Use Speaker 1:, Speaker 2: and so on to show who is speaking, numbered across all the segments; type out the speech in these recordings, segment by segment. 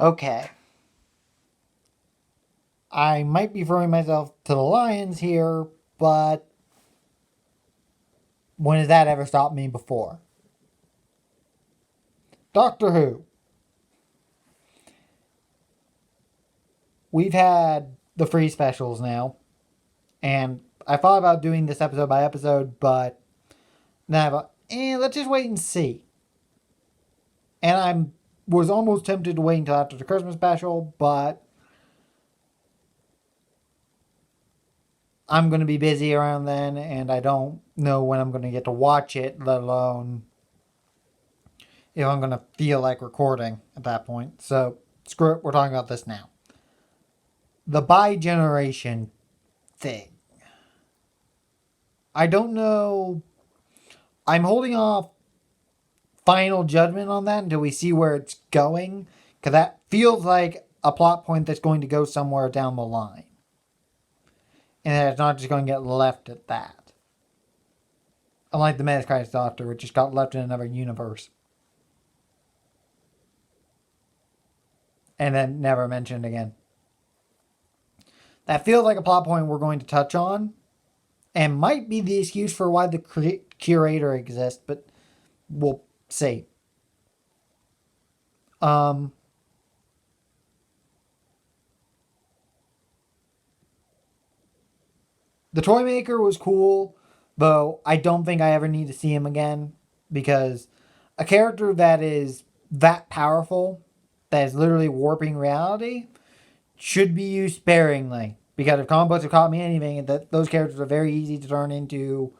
Speaker 1: Okay. I might be throwing myself to the lions here, but when has that ever stopped me before? Doctor Who. We've had the free specials now, and I thought about doing this episode by episode, but then I thought, let's just wait and see. And I was almost tempted to wait until after the Christmas special, but I'm going to be busy around then, and I don't know when I'm going to get to watch it, let alone if I'm going to feel like recording at that point. So, screw it, we're talking about this now. The bi-generation thing. I don't know. I'm holding off final judgment on that until we see where it's going, because that feels like a plot point that's going to go somewhere down the line. And it's not just going to get left at that. Unlike the Mantis Christ Doctor, which just got left in another universe. And then never mentioned again. That feels like a plot point we're going to touch on, and might be the excuse for why the curator exists, but we'll see. The Toymaker was cool, though I don't think I ever need to see him again, because a character that is that powerful, that is literally warping reality, should be used sparingly. Because if comic books have taught me anything, that those characters are very easy to turn into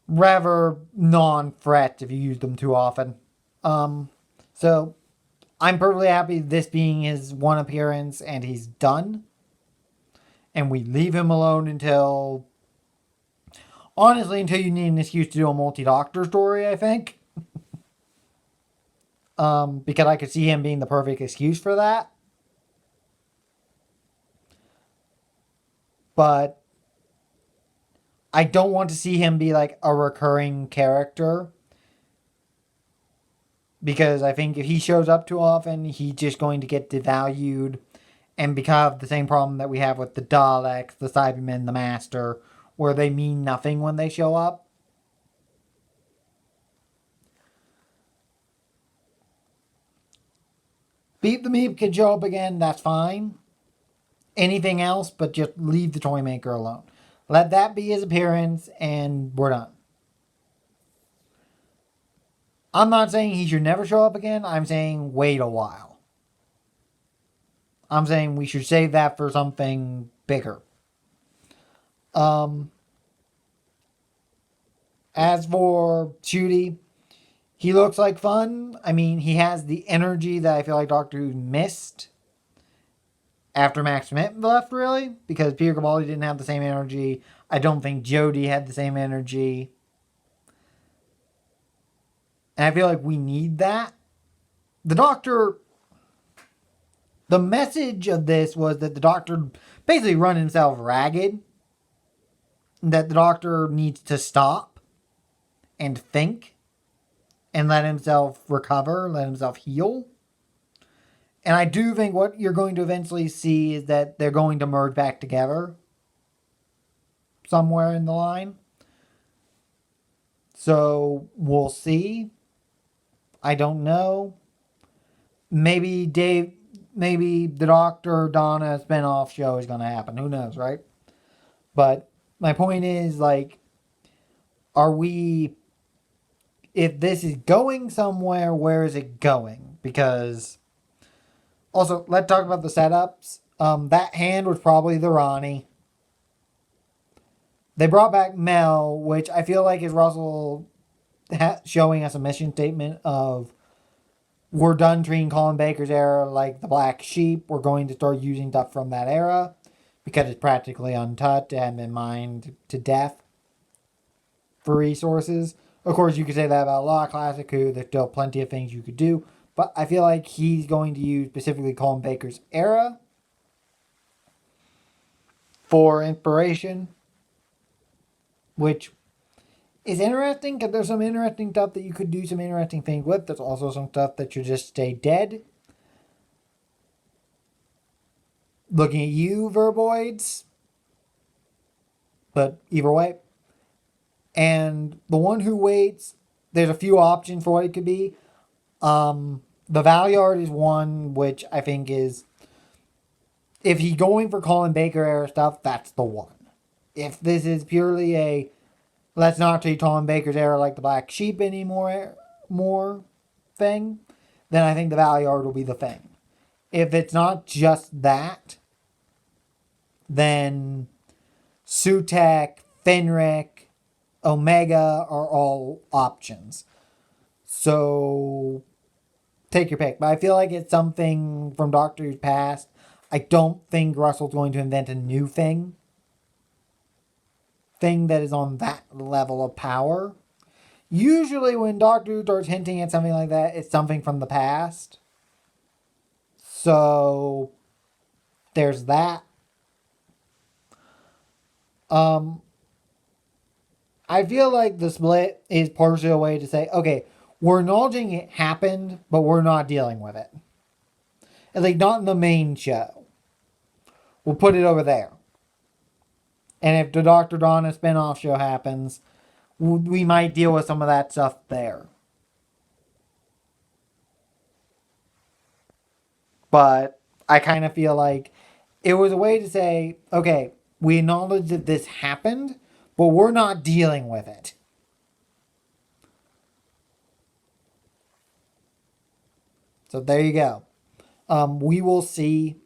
Speaker 1: rather non-threats if you use them too often. So I'm perfectly happy this being his one appearance and he's done. And we leave him alone until, honestly, until you need an excuse to do a multi-doctor story, I think. Because I could see him being the perfect excuse for that. But I don't want to see him be like a recurring character. Because I think if he shows up too often, he's just going to get devalued and become the same problem that we have with the Daleks, the Cybermen, the Master, where they mean nothing when they show up. Beep the Meep can show up again, that's fine. Anything else, but just leave the Toymaker alone. Let that be his appearance, and we're done. I'm not saying he should never show up again. I'm saying wait a while. I'm saying we should save that for something bigger. Um, as for Judy, he looks like fun. I mean, he has the energy that I feel like Doctor Who missed after Max Schmidt left, really, because Peter Capaldi didn't have the same energy. I don't think Jodie had the same energy. And I feel like we need that. The Doctor, the message of this was that the Doctor basically run himself ragged. That the Doctor needs to stop and think and let himself recover, let himself heal. And I do think what you're going to eventually see is that they're going to merge back together somewhere in the line. So we'll see. I don't know. Maybe the Doctor Donna spinoff show is going to happen. Who knows, right? But my point is, like, are we, if this is going somewhere, where is it going? Because, also, let's talk about the setups. That hand was probably the Ronnie. They brought back Mel, which I feel like is Russell showing us a mission statement of we're done treating Colin Baker's era like the black sheep. We're going to start using stuff from that era because it's practically untouched and been mined to death for resources. Of course, you could say that about a lot of Classic Who. There's still plenty of things you could do. But I feel like he's going to use specifically Colin Baker's era for inspiration, which is interesting because there's some interesting stuff that you could do some interesting things with. There's also some stuff that should just stay dead. Looking at you, Verboids. But either way. And the one who waits, there's a few options for what it could be. The Valyard is one which I think is, if he's going for Colin Baker era stuff, that's the one. If this is purely a let's not treat Colin Baker's era like the Black Sheep anymore more thing, then I think the Valyard will be the thing. If it's not just that, then Sutek, Fenric, Omega are all options. So take your pick. But I feel like it's something from Doctor Who's past. I don't think Russell's going to invent a new thing that is on that level of power. Usually when Doctor Who starts hinting at something like that, it's something from the past. So there's that. I feel like the split is partially a way to say, okay, we're acknowledging it happened, but we're not dealing with it. It's like not in the main show. We'll put it over there. And if the Dr. Donna spinoff show happens, we might deal with some of that stuff there. But I kind of feel like it was a way to say, okay, we acknowledge that this happened, but we're not dealing with it. So there you go. We will see.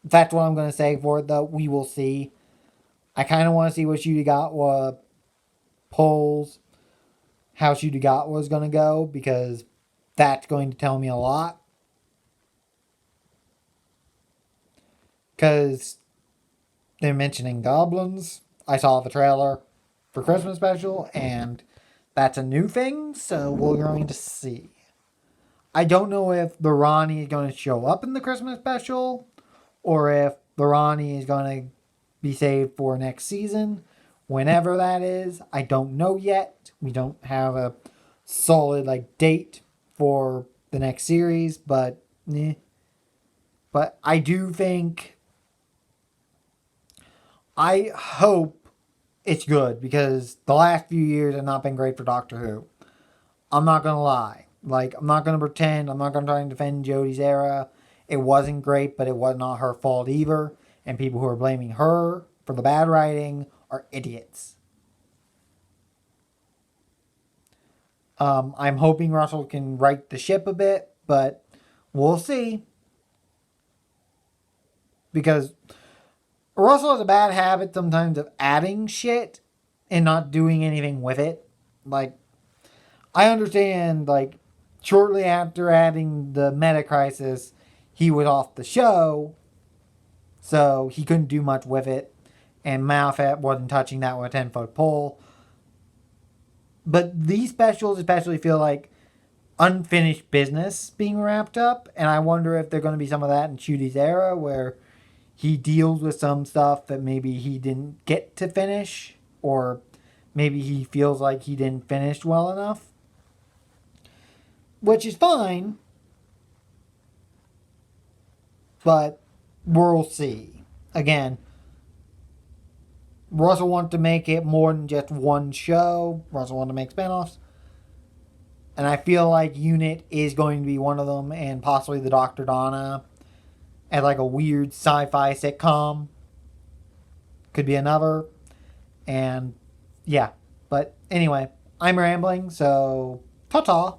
Speaker 1: That's what I'm going to say for it, though. We will see. I kind of want to see what Shooty polls, how Shooty was going to go, because that's going to tell me a lot. Because they're mentioning goblins. I saw the trailer for Christmas special, and that's a new thing, so we're going to see. I don't know if the Ronnie is going to show up in the Christmas special, or if the Ronnie is going to be saved for next season, whenever that is. I don't know yet. We don't have a solid date for the next series, but But I do think, I hope it's good, because the last few years have not been great for Doctor Who. I'm not gonna lie. I'm not gonna pretend. I'm not gonna try and defend Jodie's era. It wasn't great, but it was not her fault either. And people who are blaming her for the bad writing are idiots. I'm hoping Russell can right the ship a bit, but we'll see. Because Russell has a bad habit sometimes of adding shit and not doing anything with it. I understand, shortly after adding the Meta Crisis, he was off the show, so he couldn't do much with it, and Moffat wasn't touching that with a 10-foot pole. But these specials especially feel like unfinished business being wrapped up, and I wonder if there's going to be some of that in Shooty's era, where he deals with some stuff that maybe he didn't get to finish, or maybe he feels like he didn't finish well enough. Which is fine, but we'll see. Again, Russell wanted to make it more than just one show. Russell wanted to make spinoffs. And I feel like Unit is going to be one of them, and possibly the Dr. Donna as a weird sci-fi sitcom could be another. And yeah, but anyway, I'm rambling, so ta-ta.